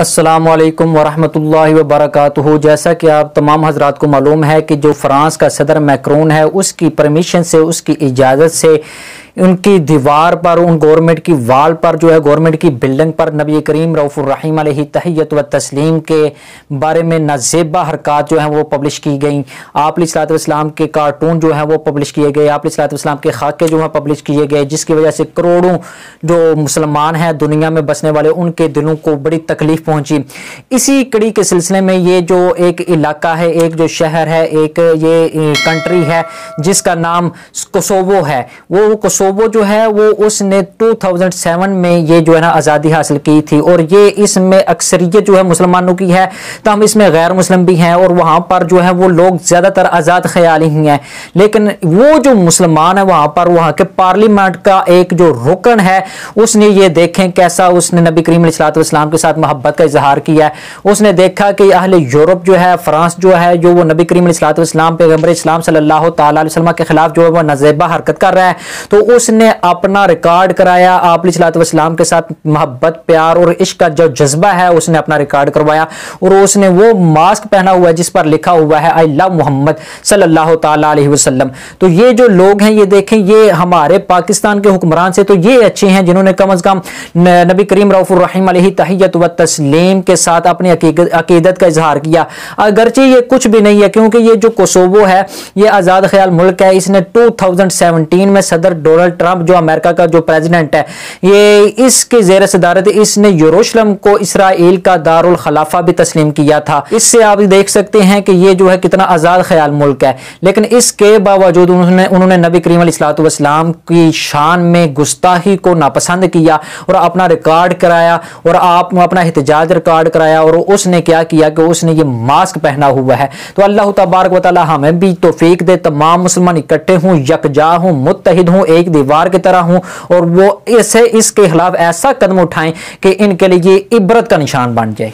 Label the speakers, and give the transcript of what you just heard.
Speaker 1: السلام علیکم ورحمۃ اللہ وبرکاتہ۔ جیسا کہ آپ تمام حضرات کو معلوم ہے کہ جو فرانس کا صدر میکرون ہے، اس کی پرمیشن سے، اس کی اجازت سے ان کی دیوار پر، ان گورنمنٹ کی وال پر جو ہے، گورنمنٹ کی بلڈنگ پر نبی کریم رؤوف الرحیم علیہ تحیت و تسلیم کے بارے میں نازیبا حرکات جو ہیں وہ پبلش کی گئیں۔ آپ علیہ الصلوۃ والسلام کے کارٹون جو ہیں وہ پبلش کیے گئے، آپ علیہ الصلوۃ والسلام کے خاکے جو ہیں پبلش کیے گئے، جس کی وجہ سے کروڑوں جو مسلمان ہیں دنیا میں بسنے والے، ان کے دلوں کو بڑی تکلیف پہنچی۔ اسی کڑی کے سلسلے میں یہ جو ایک علاقہ ہے، ایک جو شہر ہے، ایک یہ کنٹری ہے جس کا نام کوسوو ہے، وہ کوسوو جو ہے وہ اس نے 2007 میں یہ جو ہے نا آزادی حاصل کی تھی، اور یہ اس میں اکثریت جو ہے مسلمانوں کی ہے، تاہم اس میں غیر مسلم بھی ہیں، اور وہاں پر جو ہے وہ لوگ زیادہ تر آزاد خیالی ہی ہیں۔ لیکن وہ جو مسلمان ہے وہاں پر، وہاں کے پارلیمنٹ کا ایک جو رکن ہے، اس نے یہ دیکھیں کیسا اس نے نبی کریم علیہ الصلوۃ والسلام کے ساتھ محبت کا اظہار کیا ہے۔ اس نے دیکھا کہ اہل یورپ جو ہے، فرانس جو ہے، جو وہ نبی کریم علیہ الصلوۃ والسلام پیغمبر اسلام صلی اللہ تعالی علیہ وسلم کے خلاف جو ہے وہ نازیبا حرکت کر رہا ہے، تو اس نے اپنا ریکارڈ کرایا، آپ علیہ الصلوۃ والسلام کے ساتھ محبت، پیار اور عشق کا جو جذبہ ہے اس نے اپنا ریکارڈ کروایا، اور اس نے وہ ماسک پہنا ہوا ہے جس پر لکھا ہوا ہے آئی لو محمد صلی اللہ تعالی علیہ وسلم۔ تو یہ جو لوگ ہیں، یہ دیکھیں، یہ ہمارے پاکستان کے حکمران سے تو یہ اچھے ہیں جنہوں نے کم از کم نبی کریم رؤوف الرحیم علیہ تحیت و تسلیم کے ساتھ اپنی عقیدت کا اظہار کیا، اگرچہ یہ کچھ بھی نہیں ہے، کیونکہ یہ جو کوسوو ہے یہ آزاد خیال ملک ہے۔ اس نے 2017 میں صدر ڈونلڈ ٹرمپ جو امریکہ کا جو پریزیڈنٹ ہے، یہ اس کے زیر صدارت اس نے یروشلم کو اسرائیل کا دارالخلافہ بھی تسلیم کیا تھا۔ اس سے آپ دیکھ سکتے ہیں کہ یہ جو ہے کتنا آزاد خیال ملک ہے، لیکن اس کے باوجود انہوں نے نبی کریم علیہ الصلوۃ والسلام کی شان میں گستاخی کو ناپسند کیا اور اپنا ریکارڈ کرایا، اور آپ اپنا احتجاج ریکارڈ کرایا، اور اس نے کیا کیا کہ اس نے یہ ماسک پہنا ہوا ہے۔ تو اللہ تبارک و تعالی ہمیں بھی توفیق دے، تمام مسلمان اکٹھے ہوں، یکجا ہوں، متحد ہوں، ایک دیوار کی طرح ہوں، اور وہ اس کے خلاف ایسا قدم اٹھائیں کہ ان کے لیے عبرت کا نشان بن جائے۔